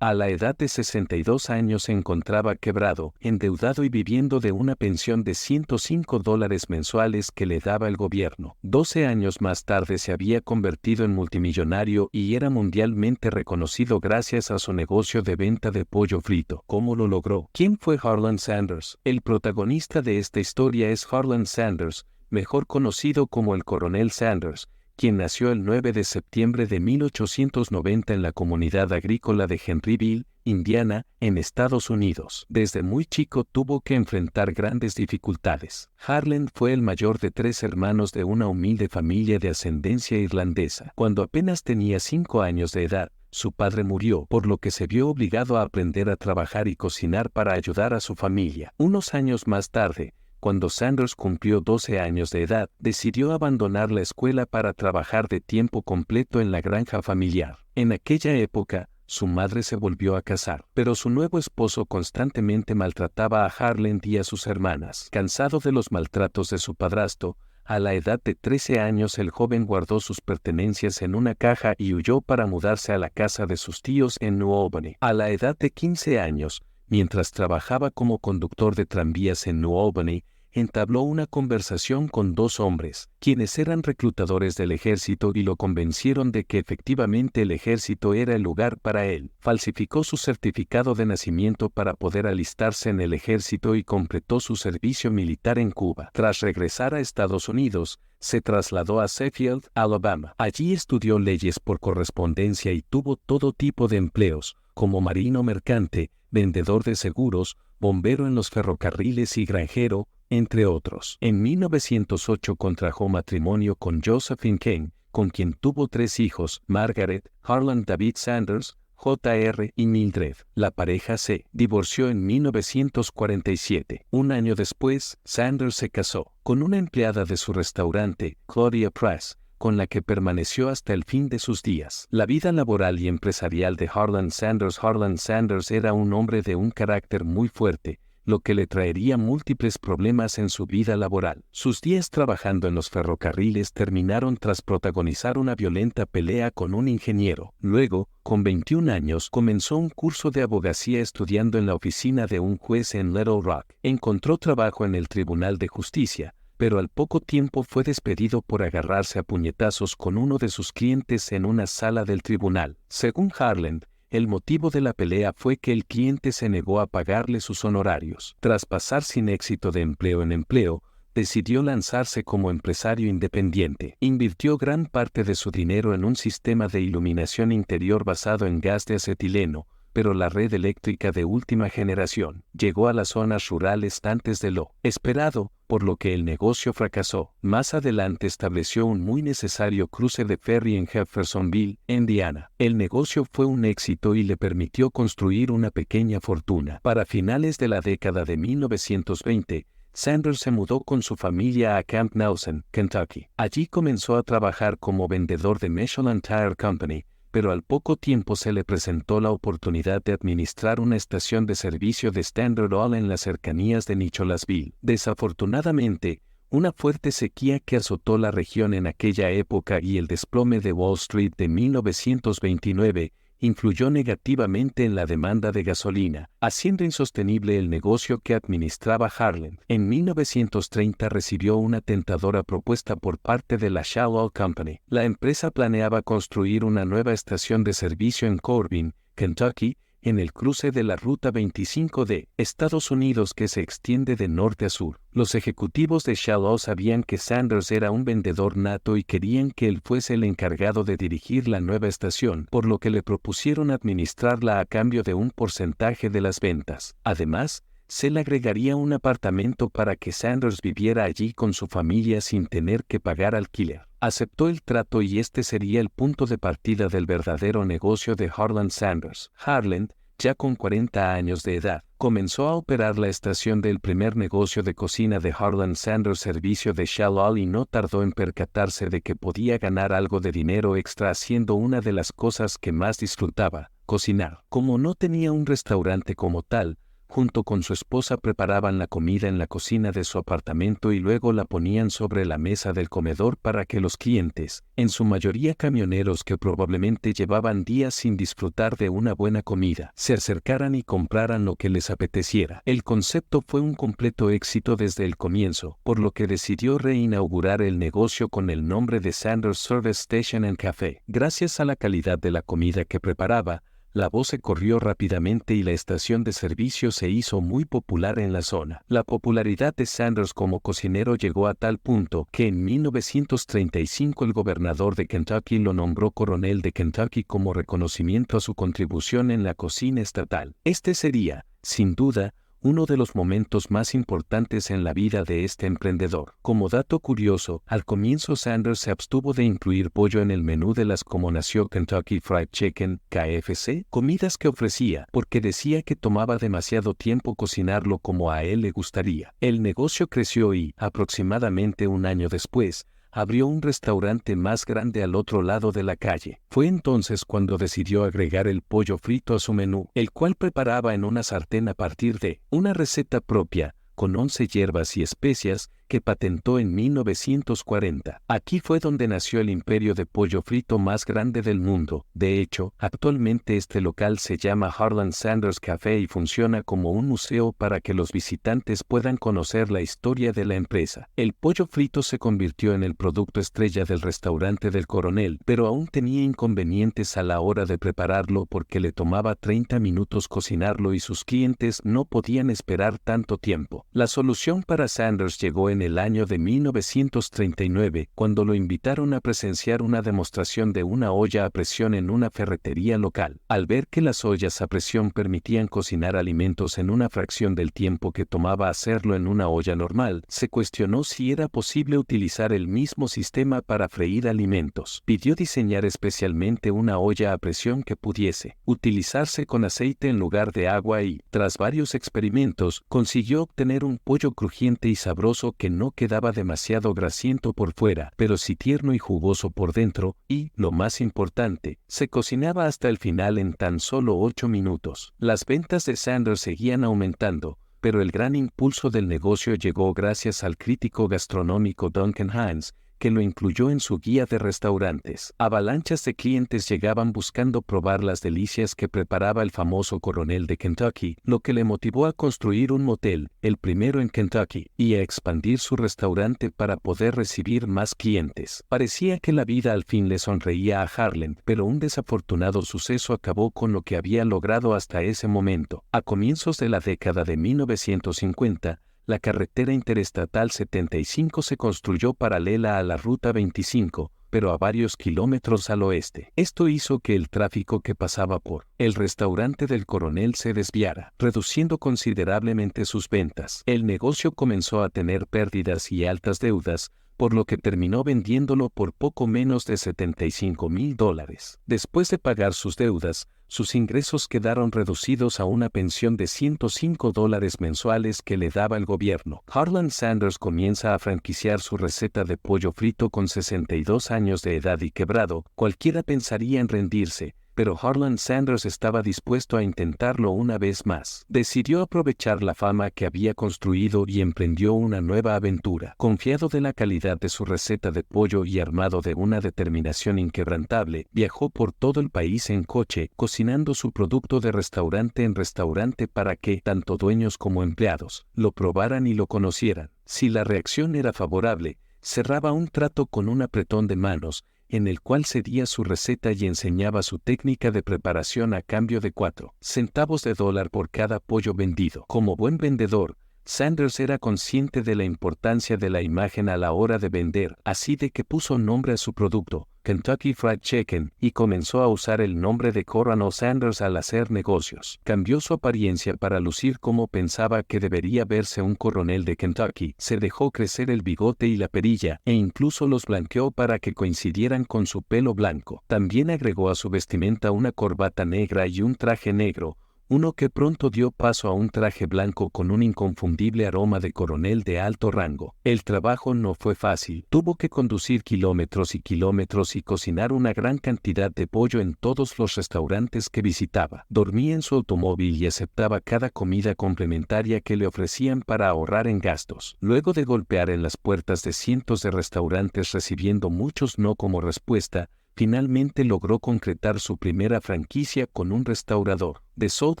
A la edad de 62 años se encontraba quebrado, endeudado y viviendo de una pensión de $105 mensuales que le daba el gobierno. 12 años más tarde se había convertido en multimillonario y era mundialmente reconocido gracias a su negocio de venta de pollo frito. ¿Cómo lo logró? ¿Quién fue Harlan Sanders? El protagonista de esta historia es Harlan Sanders, mejor conocido como el Coronel Sanders, quien nació el 9 de septiembre de 1890 en la comunidad agrícola de Henryville, Indiana, en Estados Unidos. Desde muy chico tuvo que enfrentar grandes dificultades. Harlan fue el mayor de 3 hermanos de una humilde familia de ascendencia irlandesa. Cuando apenas tenía 5 años de edad, su padre murió, por lo que se vio obligado a aprender a trabajar y cocinar para ayudar a su familia. Unos años más tarde, cuando Sanders cumplió 12 años de edad, decidió abandonar la escuela para trabajar de tiempo completo en la granja familiar. En aquella época, su madre se volvió a casar, pero su nuevo esposo constantemente maltrataba a Harlan y a sus hermanas. Cansado de los maltratos de su padrastro, a la edad de 13 años el joven guardó sus pertenencias en una caja y huyó para mudarse a la casa de sus tíos en New Albany. A la edad de 15 años, mientras trabajaba como conductor de tranvías en New Albany, entabló una conversación con 2 hombres, quienes eran reclutadores del ejército y lo convencieron de que efectivamente el ejército era el lugar para él. Falsificó su certificado de nacimiento para poder alistarse en el ejército y completó su servicio militar en Cuba. Tras regresar a Estados Unidos, se trasladó a Sheffield, Alabama. Allí estudió leyes por correspondencia y tuvo todo tipo de empleos, como marino mercante, vendedor de seguros, bombero en los ferrocarriles y granjero, entre otros. En 1908 contrajo matrimonio con Josephine Kane, con quien tuvo 3 hijos, Margaret, Harlan David Sanders, Jr. y Mildred. La pareja se divorció en 1947. Un año después, Sanders se casó con una empleada de su restaurante, Claudia Price, con la que permaneció hasta el fin de sus días. La vida laboral y empresarial de Harlan Sanders era un hombre de un carácter muy fuerte, lo que le traería múltiples problemas en su vida laboral. Sus días trabajando en los ferrocarriles terminaron tras protagonizar una violenta pelea con un ingeniero. Luego, con 21 años, comenzó un curso de abogacía estudiando en la oficina de un juez en Little Rock. Encontró trabajo en el Tribunal de Justicia, pero al poco tiempo fue despedido por agarrarse a puñetazos con uno de sus clientes en una sala del tribunal. Según Harlan, el motivo de la pelea fue que el cliente se negó a pagarle sus honorarios. Tras pasar sin éxito de empleo en empleo, decidió lanzarse como empresario independiente. Invirtió gran parte de su dinero en un sistema de iluminación interior basado en gas de acetileno, pero la red eléctrica de última generación llegó a las zonas rurales antes de lo esperado, por lo que el negocio fracasó. Más adelante estableció un muy necesario cruce de ferry en Jeffersonville, Indiana. El negocio fue un éxito y le permitió construir una pequeña fortuna. Para finales de la década de 1920, Sanders se mudó con su familia a Camp Nelson, Kentucky. Allí comenzó a trabajar como vendedor de Michelin Tire Company, pero al poco tiempo se le presentó la oportunidad de administrar una estación de servicio de Standard Oil en las cercanías de Nicholasville. Desafortunadamente, una fuerte sequía que azotó la región en aquella época y el desplome de Wall Street de 1929 influyó negativamente en la demanda de gasolina, haciendo insostenible el negocio que administraba Harlan. En 1930 recibió una tentadora propuesta por parte de la Shell Oil Company. La empresa planeaba construir una nueva estación de servicio en Corbin, Kentucky, en el cruce de la Ruta 25 de Estados Unidos que se extiende de norte a sur. Los ejecutivos de Shell Oil sabían que Sanders era un vendedor nato y querían que él fuese el encargado de dirigir la nueva estación, por lo que le propusieron administrarla a cambio de un porcentaje de las ventas. Además, se le agregaría un apartamento para que Sanders viviera allí con su familia sin tener que pagar alquiler. Aceptó el trato y este sería el punto de partida del verdadero negocio de Harlan Sanders. Harlan, ya con 40 años de edad, comenzó a operar la estación del primer negocio de cocina de Harlan Sanders, servicio de Shell Oil, y no tardó en percatarse de que podía ganar algo de dinero extra haciendo una de las cosas que más disfrutaba, cocinar. Como no tenía un restaurante como tal, Junto con su esposa preparaban la comida en la cocina de su apartamento y luego la ponían sobre la mesa del comedor para que los clientes, en su mayoría camioneros que probablemente llevaban días sin disfrutar de una buena comida, se acercaran y compraran lo que les apeteciera. El concepto fue un completo éxito desde el comienzo, por lo que decidió reinaugurar el negocio con el nombre de Sanders Service Station and Café. Gracias a la calidad de la comida que preparaba, la voz se corrió rápidamente y la estación de servicio se hizo muy popular en la zona. La popularidad de Sanders como cocinero llegó a tal punto que en 1935 el gobernador de Kentucky lo nombró coronel de Kentucky como reconocimiento a su contribución en la cocina estatal. Este sería, sin duda, uno de los momentos más importantes en la vida de este emprendedor. Como dato curioso, al comienzo Sanders se abstuvo de incluir pollo en el menú de las como nació Kentucky Fried Chicken, KFC, comidas que ofrecía, porque decía que tomaba demasiado tiempo cocinarlo como a él le gustaría. El negocio creció y, aproximadamente un año después, abrió un restaurante más grande al otro lado de la calle. Fue entonces cuando decidió agregar el pollo frito a su menú, el cual preparaba en una sartén a partir de una receta propia, con 11 hierbas y especias, que patentó en 1940. Aquí fue donde nació el imperio de pollo frito más grande del mundo. De hecho, actualmente este local se llama Harlan Sanders Café y funciona como un museo para que los visitantes puedan conocer la historia de la empresa. El pollo frito se convirtió en el producto estrella del restaurante del coronel, pero aún tenía inconvenientes a la hora de prepararlo porque le tomaba 30 minutos cocinarlo y sus clientes no podían esperar tanto tiempo. La solución para Sanders llegó en el año de 1939, cuando lo invitaron a presenciar una demostración de una olla a presión en una ferretería local. Al ver que las ollas a presión permitían cocinar alimentos en una fracción del tiempo que tomaba hacerlo en una olla normal, se cuestionó si era posible utilizar el mismo sistema para freír alimentos. Pidió diseñar especialmente una olla a presión que pudiese utilizarse con aceite en lugar de agua y, tras varios experimentos, consiguió obtener un pollo crujiente y sabroso que no quedaba demasiado grasiento por fuera, pero sí tierno y jugoso por dentro, y, lo más importante, se cocinaba hasta el final en tan solo 8 minutos. Las ventas de Sanders seguían aumentando, pero el gran impulso del negocio llegó gracias al crítico gastronómico Duncan Hines, que lo incluyó en su guía de restaurantes. Avalanchas de clientes llegaban buscando probar las delicias que preparaba el famoso coronel de Kentucky, lo que le motivó a construir un motel, el primero en Kentucky, y a expandir su restaurante para poder recibir más clientes. Parecía que la vida al fin le sonreía a Harlan, pero un desafortunado suceso acabó con lo que había logrado hasta ese momento. A comienzos de la década de 1950, la carretera interestatal 75 se construyó paralela a la Ruta 25, pero a varios kilómetros al oeste. Esto hizo que el tráfico que pasaba por el restaurante del coronel se desviara, reduciendo considerablemente sus ventas. El negocio comenzó a tener pérdidas y altas deudas, por lo que terminó vendiéndolo por poco menos de $75,000. Después de pagar sus deudas, sus ingresos quedaron reducidos a una pensión de $105 mensuales que le daba el gobierno. Harlan Sanders comienza a franquiciar su receta de pollo frito con 62 años de edad y quebrado. Cualquiera pensaría en rendirse, pero Harlan Sanders estaba dispuesto a intentarlo una vez más. Decidió aprovechar la fama que había construido y emprendió una nueva aventura. Confiado de la calidad de su receta de pollo y armado de una determinación inquebrantable, viajó por todo el país en coche, cocinando su producto de restaurante en restaurante para que tanto dueños como empleados lo probaran y lo conocieran. Si la reacción era favorable, cerraba un trato con un apretón de manos, en el cual cedía su receta y enseñaba su técnica de preparación a cambio de 4 centavos de dólar por cada pollo vendido. Como buen vendedor, Sanders era consciente de la importancia de la imagen a la hora de vender, así de que puso nombre a su producto, Kentucky Fried Chicken, y comenzó a usar el nombre de Coronel Sanders al hacer negocios. Cambió su apariencia para lucir como pensaba que debería verse un coronel de Kentucky, se dejó crecer el bigote y la perilla, e incluso los blanqueó para que coincidieran con su pelo blanco. También agregó a su vestimenta una corbata negra y un traje negro, uno que pronto dio paso a un traje blanco con un inconfundible aroma de coronel de alto rango. El trabajo no fue fácil. Tuvo que conducir kilómetros y kilómetros y cocinar una gran cantidad de pollo en todos los restaurantes que visitaba. Dormía en su automóvil y aceptaba cada comida complementaria que le ofrecían para ahorrar en gastos. Luego de golpear en las puertas de cientos de restaurantes recibiendo muchos no como respuesta, finalmente logró concretar su primera franquicia con un restaurador de Salt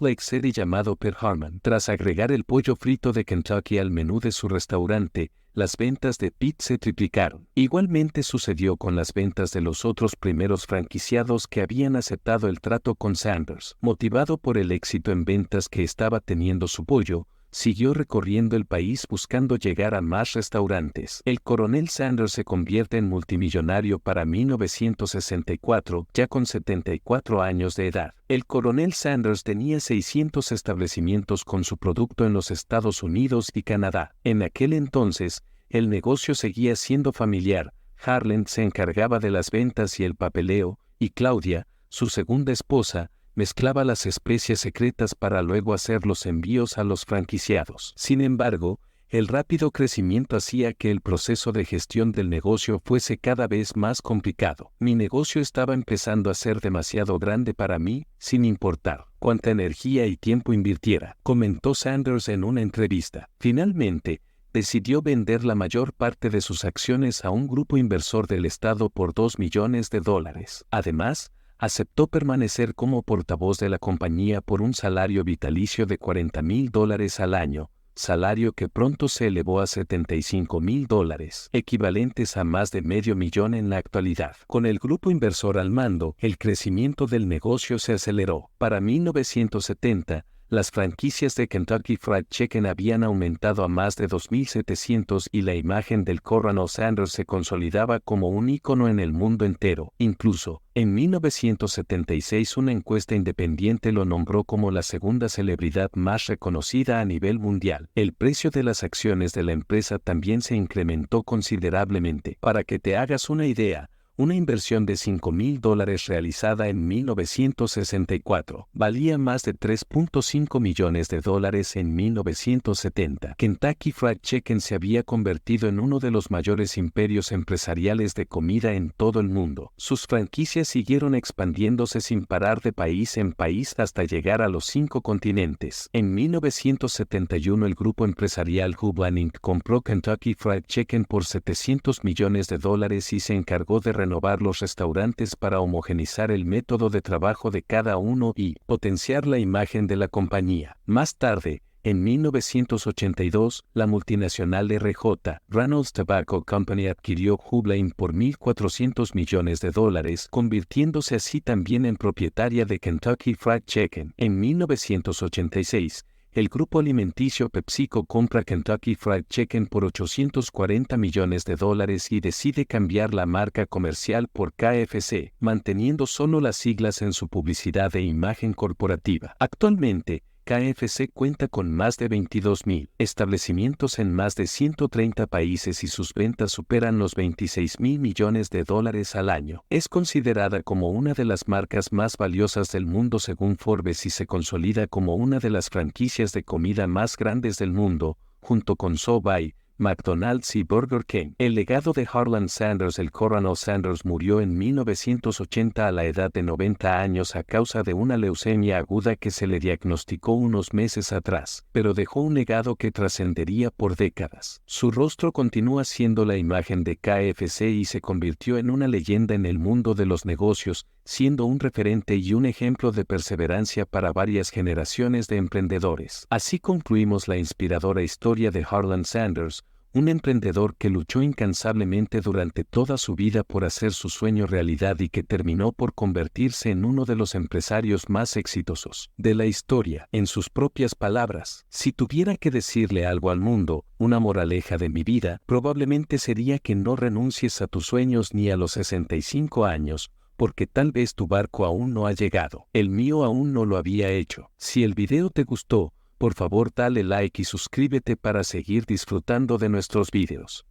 Lake City llamado Per Harman. Tras agregar el pollo frito de Kentucky al menú de su restaurante, las ventas de Pete se triplicaron. Igualmente sucedió con las ventas de los otros primeros franquiciados que habían aceptado el trato con Sanders. Motivado por el éxito en ventas que estaba teniendo su pollo, siguió recorriendo el país buscando llegar a más restaurantes. El coronel Sanders se convierte en multimillonario para 1964, ya con 74 años de edad. El coronel Sanders tenía 600 establecimientos con su producto en los Estados Unidos y Canadá. En aquel entonces, el negocio seguía siendo familiar. Harlan se encargaba de las ventas y el papeleo, y Claudia, su segunda esposa, mezclaba las especias secretas para luego hacer los envíos a los franquiciados. Sin embargo, el rápido crecimiento hacía que el proceso de gestión del negocio fuese cada vez más complicado. Mi negocio estaba empezando a ser demasiado grande para mí, sin importar cuánta energía y tiempo invirtiera, comentó Sanders en una entrevista. Finalmente, decidió vender la mayor parte de sus acciones a un grupo inversor del estado por $2 millones. Además, aceptó permanecer como portavoz de la compañía por un salario vitalicio de $40,000 al año, salario que pronto se elevó a $75,000, equivalentes a más de $500,000 en la actualidad. Con el grupo inversor al mando, el crecimiento del negocio se aceleró. Para 1970, las franquicias de Kentucky Fried Chicken habían aumentado a más de 2,700 y la imagen del Colonel Sanders se consolidaba como un ícono en el mundo entero. Incluso, en 1976 una encuesta independiente lo nombró como la segunda celebridad más reconocida a nivel mundial. El precio de las acciones de la empresa también se incrementó considerablemente. Para que te hagas una idea, una inversión de $5,000 realizada en 1964 valía más de $3.5 millones en 1970. Kentucky Fried Chicken se había convertido en uno de los mayores imperios empresariales de comida en todo el mundo. Sus franquicias siguieron expandiéndose sin parar de país en país hasta llegar a los 5 continentes. En 1971 el grupo empresarial Hubland Inc. compró Kentucky Fried Chicken por $700 millones y se encargó de renovar los restaurantes para homogeneizar el método de trabajo de cada uno y potenciar la imagen de la compañía. Más tarde, en 1982, la multinacional RJ, Reynolds Tobacco Company, adquirió Hubland por $1,400 millones, convirtiéndose así también en propietaria de Kentucky Fried Chicken. En 1986, el grupo alimenticio PepsiCo compra Kentucky Fried Chicken por $840 millones y decide cambiar la marca comercial por KFC, manteniendo solo las siglas en su publicidad e imagen corporativa. Actualmente, KFC cuenta con más de 22,000 establecimientos en más de 130 países y sus ventas superan los $26,000 millones al año. Es considerada como una de las marcas más valiosas del mundo según Forbes y se consolida como una de las franquicias de comida más grandes del mundo, junto con Subway, McDonald's y Burger King. El legado de Harlan Sanders. El Colonel Sanders murió en 1980 a la edad de 90 años a causa de una leucemia aguda que se le diagnosticó unos meses atrás, pero dejó un legado que trascendería por décadas. Su rostro continúa siendo la imagen de KFC y se convirtió en una leyenda en el mundo de los negocios, siendo un referente y un ejemplo de perseverancia para varias generaciones de emprendedores. Así concluimos la inspiradora historia de Harlan Sanders, un emprendedor que luchó incansablemente durante toda su vida por hacer su sueño realidad y que terminó por convertirse en uno de los empresarios más exitosos de la historia. En sus propias palabras, si tuviera que decirle algo al mundo, una moraleja de mi vida, probablemente sería que no renuncies a tus sueños ni a los 65 años, porque tal vez tu barco aún no ha llegado. El mío aún no lo había hecho. Si el video te gustó, por favor dale like y suscríbete para seguir disfrutando de nuestros videos.